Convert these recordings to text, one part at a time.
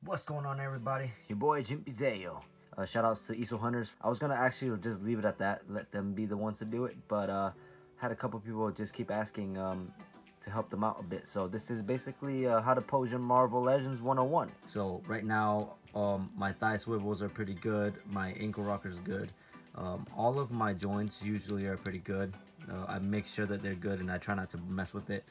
What's going on, everybody? Your boy Jim Pizzeo. Shout outs to ESOS Hunters. I was gonna actually just leave it at that, let them be the ones to do it, but had a couple people just keep asking to help them out a bit. So this is basically how to pose your Marvel Legends 101. So right now, my thigh swivels are pretty good. My ankle rocker's good. All of my joints usually are pretty good. I make sure that they're good, and I try not to mess with it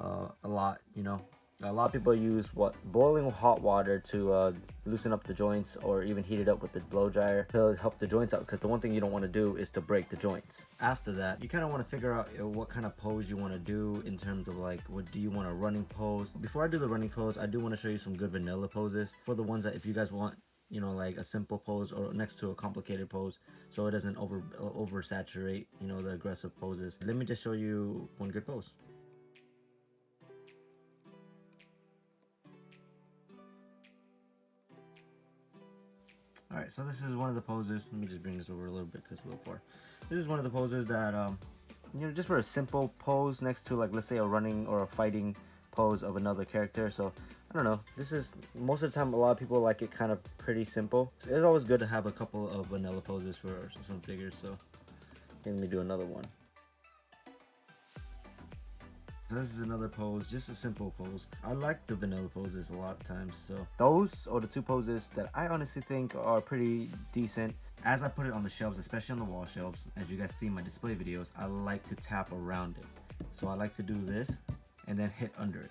a lot, you know. A lot of people use boiling hot water to loosen up the joints, or even heat it up with the blow dryer to help the joints out, because the one thing you don't want to do is to break the joints. After that, you kind of want to figure out what kind of pose you want to do in terms of like, what do you want, a running pose? Before I do the running pose, I do want to show you some good vanilla poses for the ones that if you guys want, you know, like a simple pose or next to a complicated pose, so it doesn't oversaturate, you know, the aggressive poses. Let me just show you one good pose. Alright, so this is one of the poses. Let me just bring this over a little bit because it's a little far. This is one of the poses that, you know, just for a simple pose next to, like, let's say a running or a fighting pose of another character. So, I don't know. This is, most of the time, a lot of people like it kind of pretty simple. So it's always good to have a couple of vanilla poses for some figures. So, let me do another one. So this is another pose, just a simple pose. I like the vanilla poses a lot of times, so those are the two poses that I honestly think are pretty decent. As I put it on the shelves, especially on the wall shelves, as you guys see in my display videos, I like to tap around it. So I like to do this and then hit under it.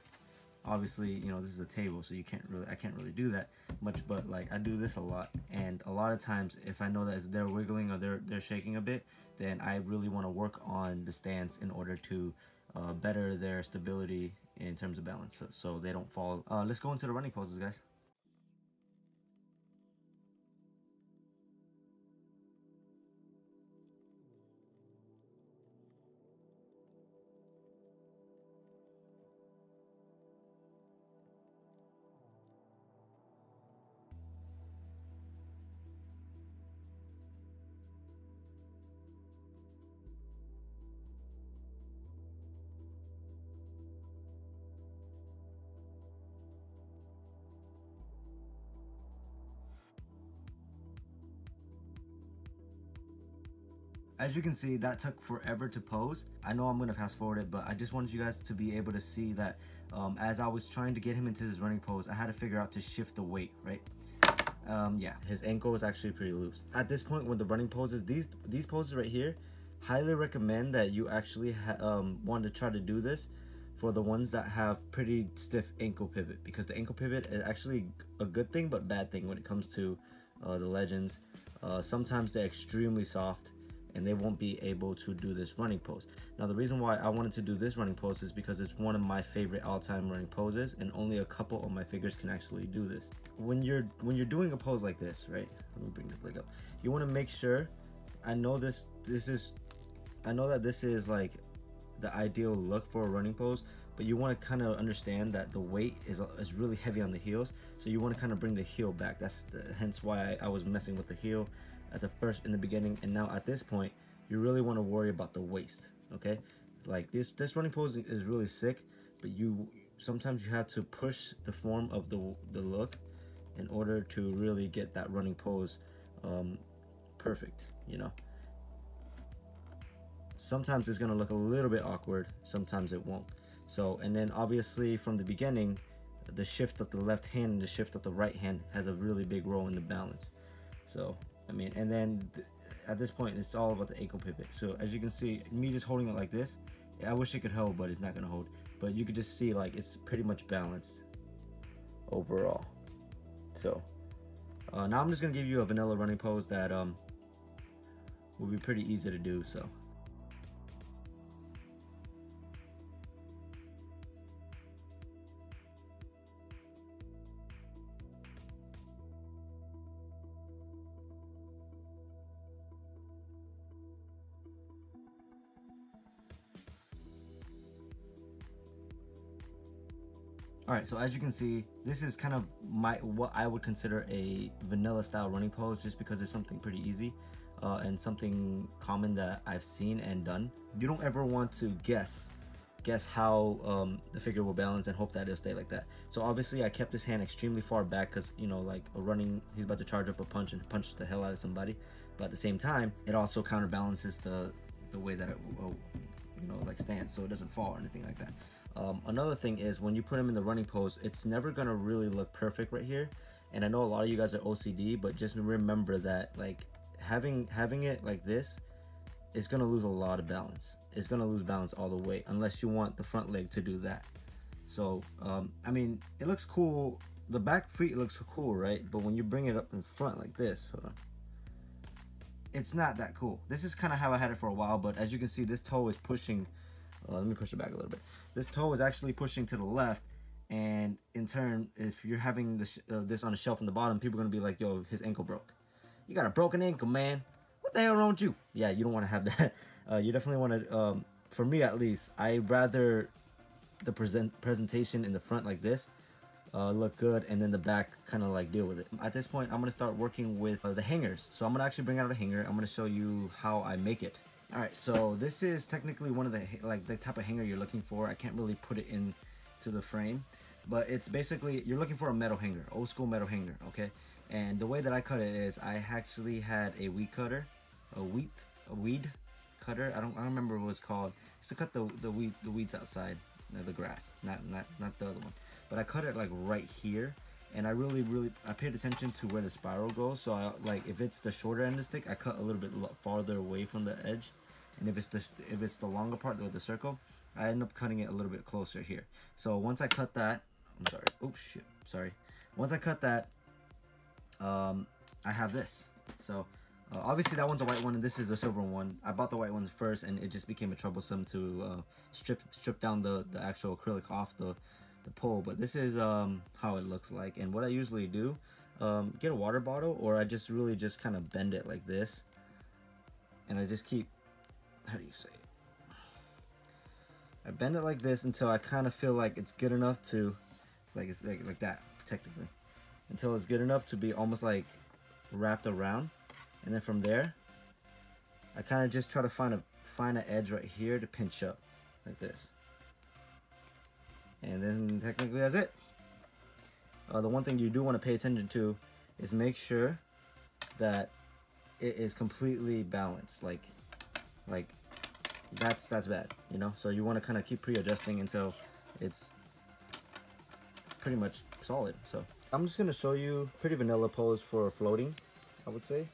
Obviously, you know, this is a table, so I can't really do that much, but like I do this a lot, and a lot of times if I know that as they're wiggling or they're shaking a bit, then I really want to work on the stance in order to better their stability in terms of balance, so they don't fall. Let's go into the running poses, guys. As you can see, that took forever to pose. I know I'm gonna fast forward it, but I just wanted you guys to be able to see that as I was trying to get him into his running pose, I had to figure out to shift the weight, right? Yeah, his ankle is actually pretty loose. At this point, with the running poses, these poses right here, highly recommend that you actually want to try to do this for the ones that have pretty stiff ankle pivot, because the ankle pivot is actually a good thing but bad thing when it comes to the legends. Sometimes they're extremely soft and they won't be able to do this running pose. Now, the reason why I wanted to do this running pose is because it's one of my favorite all-time running poses, and only a couple of my figures can actually do this. When you're doing a pose like this, right? Let me bring this leg up. You want to make sure, I know that this is like the ideal look for a running pose, but you want to kind of understand that the weight is really heavy on the heels, so you want to kind of bring the heel back. Hence why I was messing with the heel in the beginning, and now at this point you really want to worry about the waist. Okay, like this running pose is really sick, but sometimes you have to push the form of the look in order to really get that running pose perfect, you know. Sometimes it's gonna look a little bit awkward, sometimes it won't. So, and then obviously from the beginning, the shift of the left hand and the shift of the right hand has a really big role in the balance. So, I mean, and then at this point, it's all about the ankle pivot. So as you can see, me just holding it like this, I wish it could hold, but it's not gonna hold. But you could just see, like, it's pretty much balanced overall. So now I'm just gonna give you a vanilla running pose that will be pretty easy to do. So. Alright, so as you can see, this is kind of what I would consider a vanilla style running pose, just because it's something pretty easy and something common that I've seen and done. You don't ever want to guess guess how the figure will balance and hope that it'll stay like that. So obviously I kept his hand extremely far back because, you know, like he's about to charge up a punch and punch the hell out of somebody, but at the same time it also counterbalances the way that it will, you know, like stands, so it doesn't fall or anything like that. Another thing is when you put him in the running pose, it's never gonna really look perfect right here. And I know a lot of you guys are OCD, but just remember that like having it like this is gonna lose a lot of balance. It's gonna lose balance all the way unless you want the front leg to do that. So I mean, it looks cool. The back feet looks cool, right? But when you bring it up in front like this, hold on, it's not that cool. This is kind of how I had it for a while, but as you can see, this toe is pushing. Let me push it back a little bit. This toe is actually pushing to the left, and in turn, if you're having this on a shelf in the bottom, people are gonna be like, "Yo, his ankle broke. You got a broken ankle, man. What the hell wrong with you?" Yeah, you don't want to have that. You definitely want to. For me, at least, I rather the presentation in the front like this. Look good, and then the back kind of like deal with it. At this point, I'm gonna start working with the hangers. So I'm gonna actually bring out a hanger. I'm gonna show you how I make it. All right, so this is technically one of the type of hanger you're looking for. I can't really put it into the frame, but it's basically you're looking for a metal hanger, old school metal hanger, okay? And the way that I cut it is I actually had a weed cutter, a weed cutter. I don't remember what it's called. It's to cut the weeds outside, the grass, not the other one. But I cut it like right here, and I paid attention to where the spiral goes. So I, like if it's the shorter end of the stick, I cut a little bit farther away from the edge, and if it's the longer part with the circle, I end up cutting it a little bit closer here. So once I cut that, I'm sorry. Oh shit, sorry. Once I cut that, I have this. So obviously that one's a white one, and this is a silver one. I bought the white ones first, and it just became a troublesome to strip down the actual acrylic off the pole. But this is how it looks like. And what I usually do, get a water bottle, or I just really just kind of bend it like this, and I just keep, how do you say it? I bend it like this until I kind of feel like it's good enough to, like it's like that technically, until it's good enough to be almost like wrapped around. And then from there, I kind of just try to find an edge right here to pinch up like this. And then technically that's it. The one thing you do want to pay attention to is make sure that it is completely balanced. Like that's bad, you know? So you want to kind of keep pre-adjusting until it's pretty much solid. So I'm just going to show you pretty vanilla pose for floating, I would say.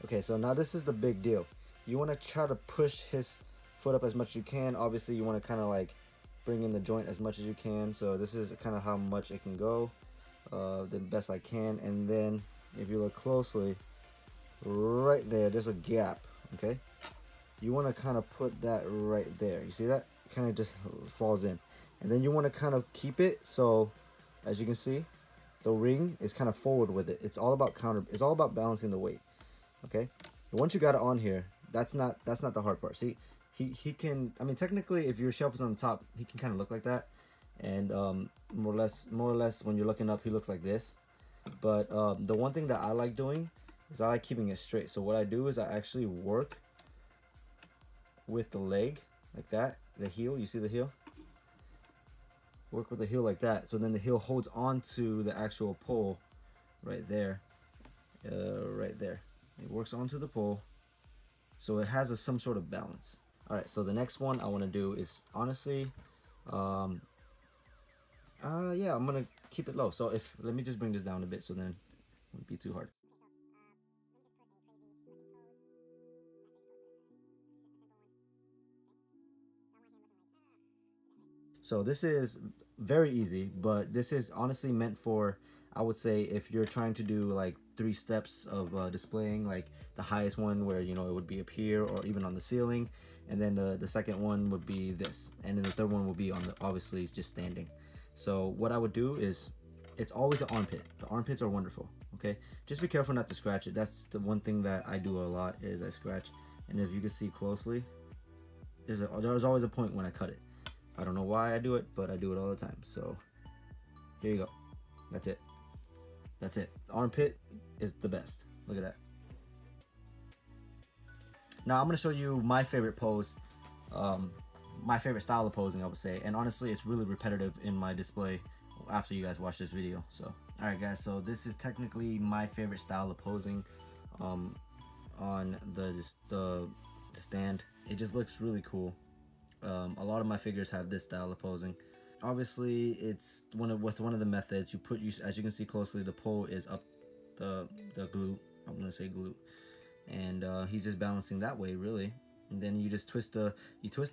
Okay, so now this is the big deal. You want to try to push his foot up as much as you can. Obviously, you want to kind of like bring in the joint as much as you can. So this is kind of how much it can go, the best I can. And then if you look closely, right there, there's a gap, okay? You want to kind of put that right there. You see that? It kind of just falls in. And then you want to kind of keep it so, as you can see, the ring is kind of forward with it. It's all about it's all about balancing the weight, okay? And once you got it on here, that's not the hard part. See, he can, I mean, technically, if your shelf is on the top, he can kind of look like that. And more or less, when you're looking up, he looks like this. But the one thing that I like doing is I like keeping it straight. So what I do is I actually work with the leg like that, the heel. You see the heel? Work with the heel like that. So then the heel holds on to the actual pole right there. Right there. It works onto the pole. So it has some sort of balance. All right, so the next one I want to do is honestly, yeah, I'm gonna keep it low. So let me just bring this down a bit so then it won't be too hard. So this is very easy, but this is honestly meant for, I would say, if you're trying to do like 3 steps of displaying, like the highest one where, you know, it would be up here or even on the ceiling, and then the second one would be this, and then the third one will be on the, obviously it's just standing. So what I would do is, it's always an armpit. The armpits are wonderful, okay? Just be careful not to scratch it. That's the one thing that I do a lot, is I scratch. And if you can see closely, there's always a point when I cut it. I don't know why I do it, but I do it all the time. So here you go. That's it. That's it. The armpit is the best. Look at that. Now I'm gonna show you my favorite pose, my favorite style of posing, I would say. And honestly, it's really repetitive in my display after you guys watch this video. So, all right, guys. So this is technically my favorite style of posing on the stand. It just looks really cool. A lot of my figures have this style of posing. Obviously, it's with one of the methods. As you can see closely, the pole is up the glute. I'm gonna say glute, and he's just balancing that way, really. And then you just twist the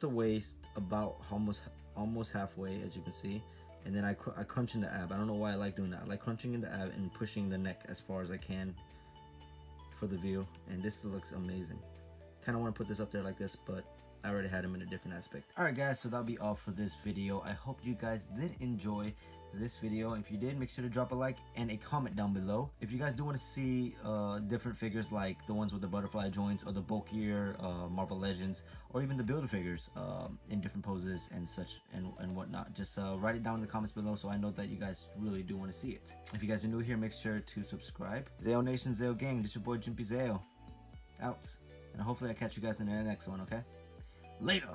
waist about almost halfway, as you can see. And then I crunch in the ab. I don't know why I like doing that. I like crunching in the ab and pushing the neck as far as I can for the view. And this looks amazing. Kind of want to put this up there like this, but I already had him in a different aspect. Alright guys, so that'll be all for this video. I hope you guys did enjoy this video. If you did, make sure to drop a like and a comment down below. If you guys do want to see different figures like the ones with the butterfly joints, or the bulkier Marvel Legends, or even the Builder figures in different poses and such and whatnot, just write it down in the comments below so I know that you guys really do want to see it. If you guys are new here, make sure to subscribe. Zeo Nation, Zeo Gang, this your boy Jimpy Zeo. Out. And hopefully I catch you guys in the next one, okay? Later.